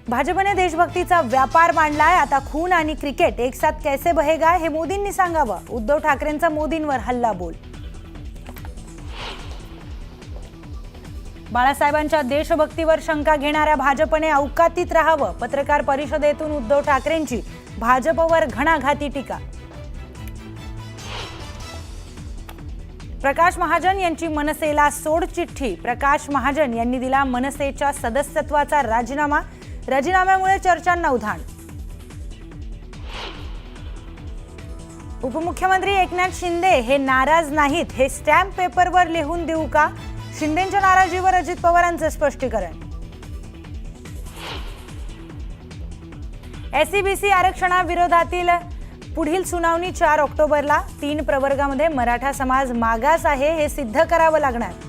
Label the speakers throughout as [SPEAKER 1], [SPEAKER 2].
[SPEAKER 1] भाजपने देशभक्तीचा व्यापार मांडलाय। आता खून आणि क्रिकेट एक साथ कैसे बहेगा हे मोदींनी सांगावं। उद्धव ठाकरेंचा मोदींवर हल्ला बोल। बाळासाहेबांच्या देशभक्तीवर शंका घेणाऱ्या भाजपने औकातीत राहावं। पत्रकार परिषदेतून उद्धव ठाकरेंची भाजपवर घणाघाती टीका। प्रकाश महाजन यांची मनसेला सोड चिठ्ठी। प्रकाश महाजन यांनी दिला मनसेच्या सदस्यत्वाचा राजीनामा। राजीनाम्यामुळे चर्चांना उधाण। उपमुख्यमंत्री एकनाथ शिंदे हे नाराज नाहीत, हे स्टॅम्प पेपरवर लिहून देऊ का? शिंदेंच्या नाराजीवर अजित पवारांचं स्पष्टीकरण। एससीबीसी आरक्षणाविरोधातील पुढील सुनावणी 4 ऑक्टोबरला। 3 प्रवर्गामध्ये मराठा समाज मागास आहे हे सिद्ध करावं लागणार।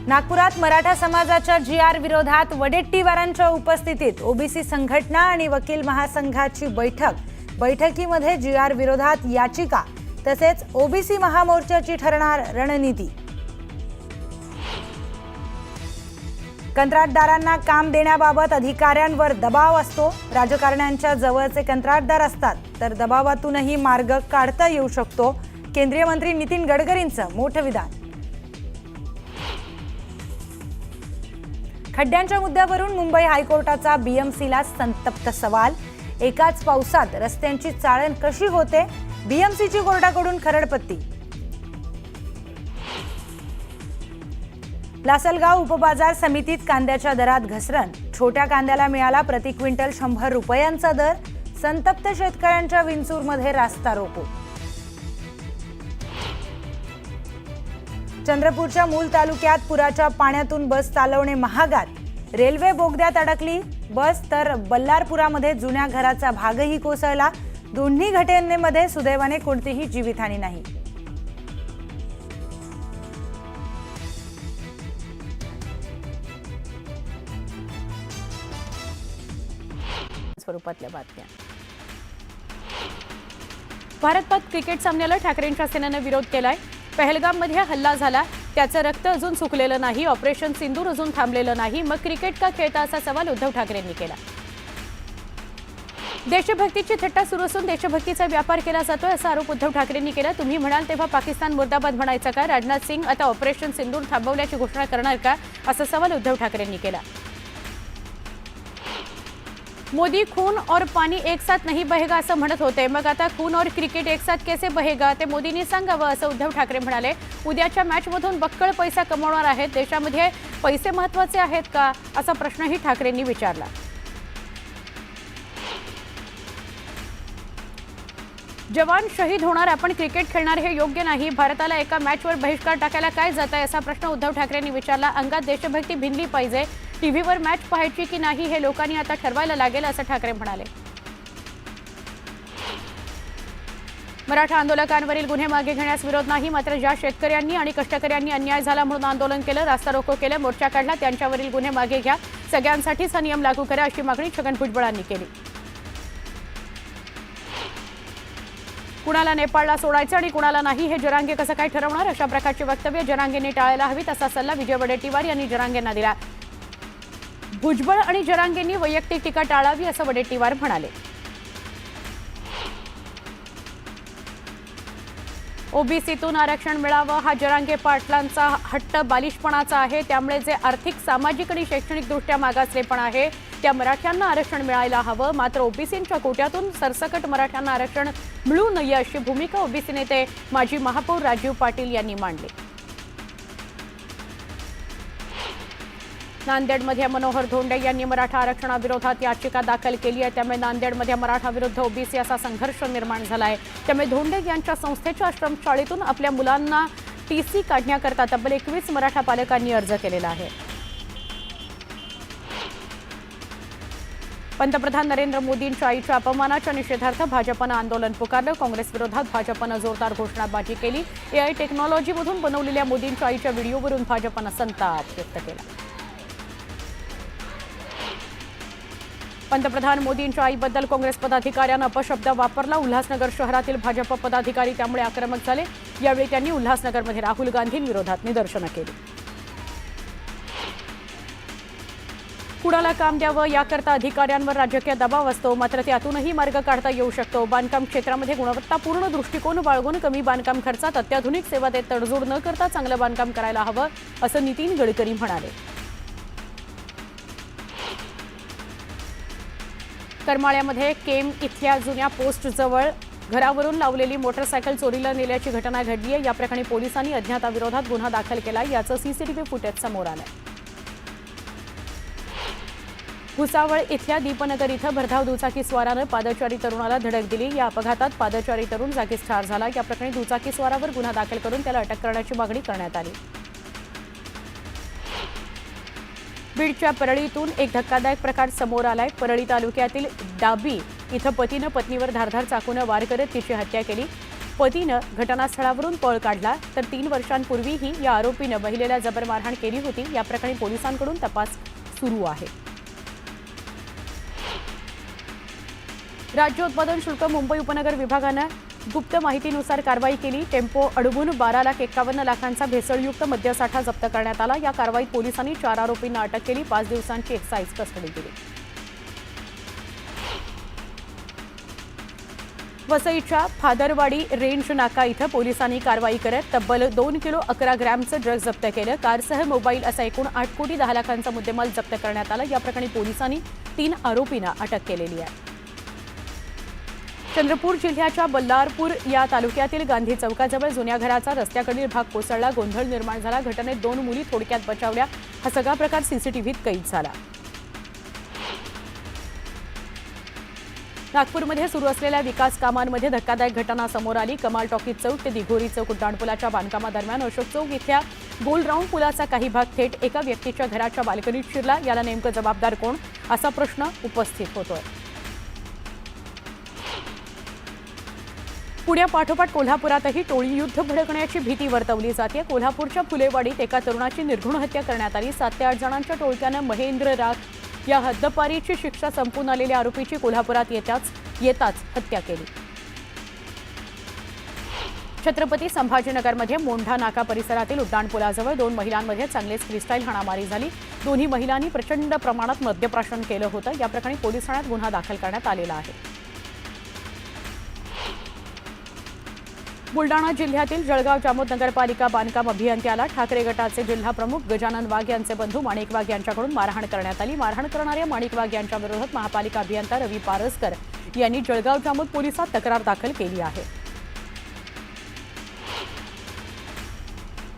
[SPEAKER 1] नागपुरात मराठा समाजाच्या जीआर विरोधात वडेट्टीवारांच्या उपस्थितीत ओबीसी संघटना आणि वकील महासंघाची बैठकीमध्ये जीआर विरोधात याचिका तसेच ओबीसी महामोर्चाची ठरणार रणनीती। कंत्राटदारांना काम देण्याबाबत अधिकाऱ्यांवर दबाव असतो। राजकारण्यांच्या जवळचे कंत्राटदार असतात तर दबावातूनही मार्ग काढता येऊ शकतो। केंद्रीय मंत्री नितीन गडकरींचं मोठं विधान। खड्ड्यांच्या मुद्द्यावरून मुंबई हायकोर्टाचा बीएमसीला संतप्त सवाल। एकाच पावसात रस्त्यांची चाळण कशी होते? बीएमसीची कोर्टाकडून खरडपट्टी। लासलगाव उपबाजार समितीत कांद्याच्या दरात घसरण। छोट्या कांद्याला मिळाला प्रति क्विंटल 100 रुपयांचा दर। संतप्त शेतकऱ्यांच्या विंचूरमध्ये रास्ता रोको। चंद्रपूरच्या मूल तालुक्यात पुराच्या पाण्यातून बस चालवणे महागात। रेल्वे बोगद्यात अडकली बस तर बल्लारपुरामध्ये जुन्या घराचा भागही कोसळला। दोन्ही घटनेमध्ये सुदैवाने कोणतीही जीवितहानी नाही। स्वरूपातल्या बातम्या।
[SPEAKER 2] भारत-पाक क्रिकेट सामन्याला ठाकरेंच्या सेनेने विरोध केलाय। पहलगाममध्ये हल्ला झाला, त्याचं रक्त अजून सुकलेलं नाही। ऑपरेशन सिंदूर अजून थांबलेलं नाही, मग क्रिकेट का खेळता असा सवाल उद्धव ठाकरेंनी केला। देशभक्तीची थट्टा सुरू असून देशभक्तीचा व्यापार केला जातोय असा आरोप उद्धव ठाकरेंनी केला। तुम्ही म्हणाल तेव्हा पाकिस्तान मुर्दाबाद म्हणायचं का? राजनाथ सिंग आता ऑपरेशन सिंदूर थांबवल्याची घोषणा करणार का? असा सवाल उद्धव ठाकरेंनी केला। मोदी खून और पानी एक साथ नहीं बहेगा असं म्हणत होते, मग आता खून और क्रिकेट एक साथ कैसे बहेगा ते मोदींनी सांगावं असं उद्धव ठाकरे म्हणाले। उद्याच्या मॅचमधून बक्कळ पैसा कमवणार आहेत। देशामध्ये पैसे महत्त्वाचे आहेत का असा प्रश्नही ठाकरेंनी विचारला। जवान शहीद होणार, आपण क्रिकेट खेळणार हे योग्य नाही। भारताला एका मॅचवर बहिष्कार टाकायला काय जात आहे असा प्रश्न उद्धव ठाकरेंनी विचारला। अंगात देशभक्ती भिनली पाहिजे। टीव्हीवर मॅच पाहायची की नाही हे लोकांनी आता ठरवायला लागेल असं ठाकरे म्हणाले। मराठा आंदोलकांवरील गुन्हे मागे घेण्यास विरोध नाही, मात्र ज्या शेतकऱ्यांनी आणि कष्टकऱ्यांनी अन्याय झाला म्हणून आंदोलन केलं, रास्ता रोको केलं, मोर्चा काढला, त्यांच्यावरील गुन्हे मागे घ्या। सगळ्यांसाठीच हा नियम लागू करा अशी मागणी छगन भुजबळांनी केली। कुणाला नेपाळला सोडायचं आणि कुणाला नाही हे जरांगे कसं काय ठरवणार अशा प्रकारची वक्तव्य जरांगेंनी टाळायला हवीत असा सल्ला विजय वडेट्टीवार यांनी जरांगेंना दिला। भुजबळ आणि जरांगेंनी वैयक्तिक टीका टाळावी असं वडेट्टीवार म्हणाले। ओबीसीतून आरक्षण मिळावं हा जरांगे पाटलांचा हट्ट बालिशपणाचा आहे। त्यामुळे जे आर्थिक, सामाजिक आणि शैक्षणिकदृष्ट्या मागासलेपण आहे त्या मराठ्यांना आरक्षण मिळायला हवं, मात्र ओबीसींच्या कोट्यातून सरसकट मराठ्यांना आरक्षण मिळू नये अशी भूमिका ओबीसी नेते माजी महापौर राजीव पाटील यांनी मांडली। नांदेडमध्ये मनोहर धोंडे यांनी मराठा आरक्षणाविरोधात याचिका दाखल केली आहे। त्यामुळे नांदेडमध्ये मराठा विरुद्ध ओबीसी असा संघर्ष निर्माण झाला आहे। त्यामुळे धोंडे यांच्या संस्थेच्या आश्रमशाळेतून आपल्या मुलांना टीसी काढण्याकरता तब्बल 21 मराठा पालकांनी अर्ज केलेला आहे। पंतप्रधान नरेंद्र मोदींच्या आईच्या अपमानाच्या निषेधार्थ भाजपनं आंदोलन पुकारलं। काँग्रेस विरोधात भाजपनं जोरदार घोषणाबाजी केली। एआय टेक्नॉलॉजीमधून बनवलेल्या मोदींच्या आईच्या व्हिडिओवरून भाजपनं संताप व्यक्त केला। पंतप्रधान मोदींच्या आईबद्दल काँग्रेस पदाधिकाऱ्यांनी अपशब्द वापरला। उल्हासनगर शहरातील भाजप पदाधिकारी त्यामुळे आक्रमक झाले। यावेळी त्यांनी उल्हासनगरमध्ये राहुल गांधींविरोधात निदर्शनं केली। कुणाला काम द्यावं याकरता अधिकाऱ्यांवर राजकीय दबाव असतो, मात्र त्यातूनही मार्ग काढता येऊ शकतो. बांधकाम क्षेत्रामध्ये गुणवत्तापूर्ण दृष्टिकोन बाळगून कमी बांधकाम खर्चात अत्याधुनिक सेवा देत तडजोड न करता चांगलं बांधकाम करायला हवं, असं नितीन गडकरी म्हणाले. करमाळ्यामध्ये केम इथल्या जुन्या पोस्टजवळ घरावरून लावलेली मोटरसायकल चोरीला नेल्याची घटना घडली आहे. या प्रकरणी पोलिसांनी अज्ञाताविरोधात गुन्हा दाखल केला. याचं सीसीटीव्ही फुटेज समोर आलंय. भुसावळ इथल्या दीपनगर इथं भरधाव दुचाकी स्वारानं पादचारी तरुणाला धडक दिली. या अपघातात पादचारी तरुण जागीच ठार झाला. या प्रकरणी दुचाकी स्वारावर गुन्हा दाखल करून त्याला अटक करण्याची मागणी करण्यात आली. बीडच्या परळीतून एक धक्कादायक प्रकार समोर आलाय. परळी तालुक्यातील डाबी इथं पतीनं पत्नीवर धारधार चाकूनं वार करत तिची हत्या केली. पतीनं घटनास्थळावरून पळ काढला, तर 3 वर्षांपूर्वीही या आरोपीनं महिलेला जबर मारहाण केली होती. या प्रकरणी पोलिसांकडून तपास सुरू आहे. राज्य उत्पादन शुल्क मुंबई उपनगर विभागानं गुप्त माहितीनुसार कारवाई केली. टेम्पो अडवून 12,51,00,000चा भेसळयुक्त मद्यसाठा जप्त करण्यात आला. या कारवाईत पोलिसांनी 4 आरोपींना अटक केली. 5 दिवसांची एक्साईज कस्टडी दिली. वसईच्या फादरवाडी रेंज नाका इथं पोलिसांनी कारवाई करत तब्बल 2 किलो 11 ग्रॅमचं ड्रग्ज जप्त केलं. कारसह मोबाईल असा एकूण 8 कोटी 10 लाखांचा मुद्देमाल जप्त करण्यात आला. या प्रकरणी पोलिसांनी 3 आरोपींना अटक केलेली आहे. चंद्रपूर जिल्ह्याच्या बल्लारपूर या तालुक्यातील गांधी चौकाजवळ जुन्या घराचा रस्त्याकडील भाग कोसळला. गोंधळ निर्माण झाला. घटनेत 2 मुली थोडक्यात बचावल्या. हा सगळा प्रकार सीसीटीव्हीत कैद झाला. नागपूरमध्ये सुरू असलेल्या विकास कामांमध्ये धक्कादायक घटना समोर आली. कमाल टॉकीज चौक ते दिघोरी चौक उड्डाणपुलाच्या बांधकामादरम्यान अशोक चौक इथल्या गोल राऊंड पुलाचा काही भाग थेट एका व्यक्तीच्या घराच्या बाल्कनीत शिरला. याला नेमकं जबाबदार कोण, असा प्रश्न उपस्थित होतोय. पुण्यापाठोपाठ कोल्हापुरातही टोळी युद्ध भडकण्याची भीती वर्तवली जाते. कोल्हापूरच्या फुलेवाडीत एका तरुणाची निर्घृण हत्या करण्यात आली. 7 ते 8 जणांच्या टोळक्यानं महेंद्र राख या हद्दपारीची शिक्षा संपून आलेल्या आरोपीची कोल्हापुरात येताच हत्या केली. छत्रपती संभाजीनगरमध्ये मोंढा नाका परिसरातील उड्डाणपुलाजवळ 2 महिलांमध्ये चांगलेच फ्रीस्टाईल हाणामारी झाली. दोन्ही महिलांनी प्रचंड प्रमाणात मद्यप्राशन केलं होतं. या प्रकरणी पोलीस ठाण्यात गुन्हा दाखल करण्यात आलेला आहे. बुलडाणा जिल्ह्यातील जळगाव जामोद नगरपालिका बांधकाम अभियंत्याला ठाकरे गटाचे जिल्हा प्रमुख गजानन वाघ यांचे बंधू माणिक वाघ यांच्याकडून मारहाण करण्यात आली. मारहाण करणाऱ्या माणिक वाघ यांच्या विरोधात महापालिका अभियंता रवी पारसकर यांनी जळगाव जामोद पोलिसात तक्रार दाखल केली आहे.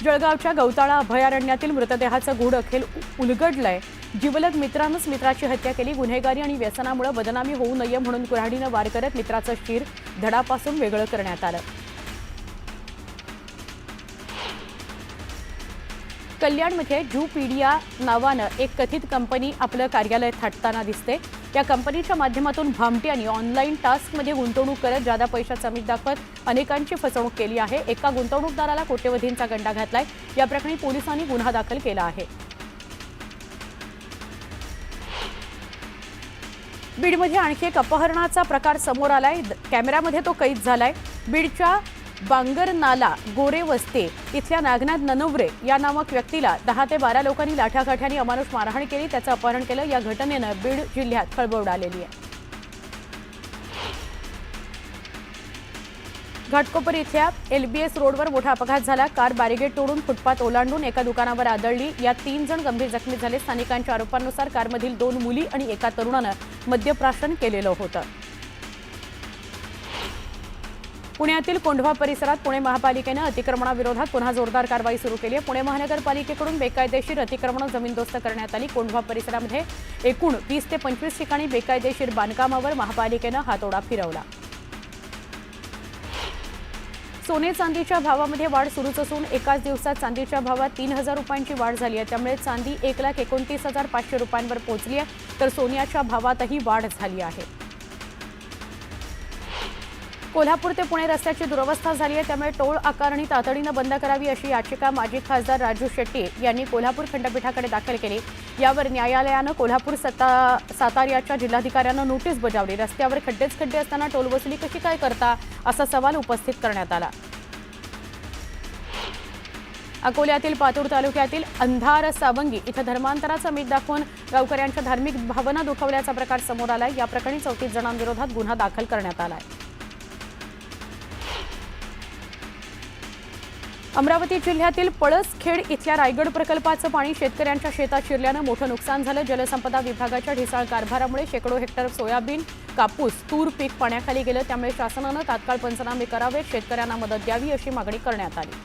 [SPEAKER 2] जळगावच्या गौताळा अभयारण्यातील मृतदेहाचं गूढ अखेर उलगडलंय. जिवलग मित्रानंच मित्राची हत्या केली. गुन्हेगारी आणि व्यसनामुळे बदनामी होऊ नये म्हणून कुऱ्हाडीनं वार करत मित्राचं शिर धडापासून वेगळं करण्यात आलं. कल्याणमध्ये ज्यूपीडिया नावानं एक कथित कंपनी आपलं कार्यालय थाटताना दिसते. या कंपनीच्या माध्यमातून भामट्यांनी ऑनलाईन टास्कमध्ये गुंतवणूक करत जादा पैशाचं अमिष दाखवत अनेकांची फसवणूक केली आहे. एका गुंतवणूकदाराला कोट्यवधींचा गंडा घातलाय. या प्रकरणी पोलिसांनी गुन्हा दाखल केला आहे. बीडमध्ये आणखी एक अपहरणाचा प्रकार समोर आलाय. कॅमेऱ्यामध्ये तो कैद झालाय. बीडच्या बांगरनाला गोरेवस्ते इथल्या नागनाथ ननवरे या नामक व्यक्तीला 10 ते 12 लोकांनी लाठ्याकाठ्याने अमानुष मारहाण केली. त्याचं अपहरण केलं. या घटनेनं बीड जिल्ह्यात खळबळ उडालेली आहे. घाटकोपर इथल्या LBS रोडवर मोठा अपघात झाला. कार बॅरिगेड तोडून फुटपाथ ओलांडून एका दुकानावर आदळली. यात 3 जण गंभीर जखमी झाले. स्थानिकांच्या आरोपांनुसार कारमधील 2 मुली आणि एका तरुणानं मद्यप्राशन केलेलं होतं. पुण्यातील कोंढवा परिसरात पुणे महापालिकेनं अतिक्रमणाविरोधात पुन्हा जोरदार कारवाई सुरू केली आहे. पुणे महानगरपालिकेकडून बेकायदेशीर अतिक्रमणं जमीनदोस्त करण्यात आली. कोंढवा परिसरामध्ये एकूण 20 ते 25 ठिकाणी बेकायदेशीर बांधकामावर महापालिकेनं हातोडा फिरवला. सोने चांदीच्या भावामध्ये वाढ सुरूच असून एकाच दिवसात चांदीच्या भावात 3,000 रुपयांची वाढ झाली आहे. त्यामुळे चांदी 1,29,500 रुपयांवर पोहोचली आहे. तर सोन्याच्या भावातही वाढ झाली आहे. कोल्हापूर ते पुणे रस्त्याची दुरवस्था झाली आहे. त्यामुळे टोल आकारणी तातडीनं बंद करावी अशी याचिका माजी खासदार राजू शेट्टी यांनी कोल्हापूर खंडपीठाकडे दाखल केली. यावर न्यायालयानं कोल्हापूर साताऱ्याच्या जिल्हाधिकाऱ्यांना नोटीस बजावली. रस्त्यावर खड्डेच खड्डे असताना टोल वसुली कशी काय करता, असा सवाल उपस्थित करण्यात आला. अकोल्यातील पातूर तालुक्यातील अंधार सावंगी इथं धर्मांतराचा मीठ दाखवून गावकऱ्यांच्या धार्मिक भावना दुखावल्याचा प्रकार समोर आलाय। या प्रकरणी 34 जणांविरोधात गुन्हा दाखल करण्यात आलाय। अमरावती जिल्ह्यातील पळसखेड इथल्या रायगड प्रकल्पाचं पाणी शेतकऱ्यांच्या शेतात शिरल्यानं मोठं नुकसान झालं। जलसंपदा विभागाच्या ढिसाळ कारभारामुळे शेकडो हेक्टर सोयाबीन, कापूस, तूर पीक पाण्याखाली गेलं। त्यामुळे शासनानं तात्काळ पंचनामे करावेत, शेतकऱ्यांना मदत द्यावी अशी मागणी करण्यात आली।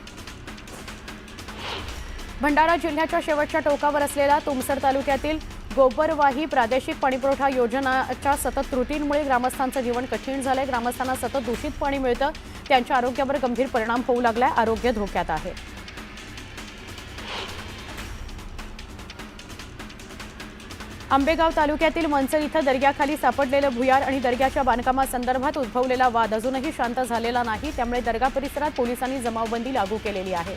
[SPEAKER 2] भंडारा जिल्ह्याच्या शेवटच्या टोकावर असलेल्या तुमसर तालुक्यातील गोबरवाही प्रादेशिक पाणीपुरवठा योजनाच्या सतत त्रुटींमुळे ग्रामस्थांचं जीवन कठीण झालंय। ग्रामस्थांना सतत दूषित पाणी मिळतं, त्यांच्या आरोग्यावर गंभीर परिणाम होऊ लागलाय, आरोग्य धोक्यात आहे। आंबेगाव तालुक्यातील मनसर इथं दर्ग्याखाली सापडलेलं भुयार आणि दर्ग्याच्या बांधकामासंदर्भात उद्भवलेला वाद अजूनही शांत झालेला नाही। त्यामुळे दर्गा परिसरात पोलिसांनी जमावबंदी लागू केलेली आहे।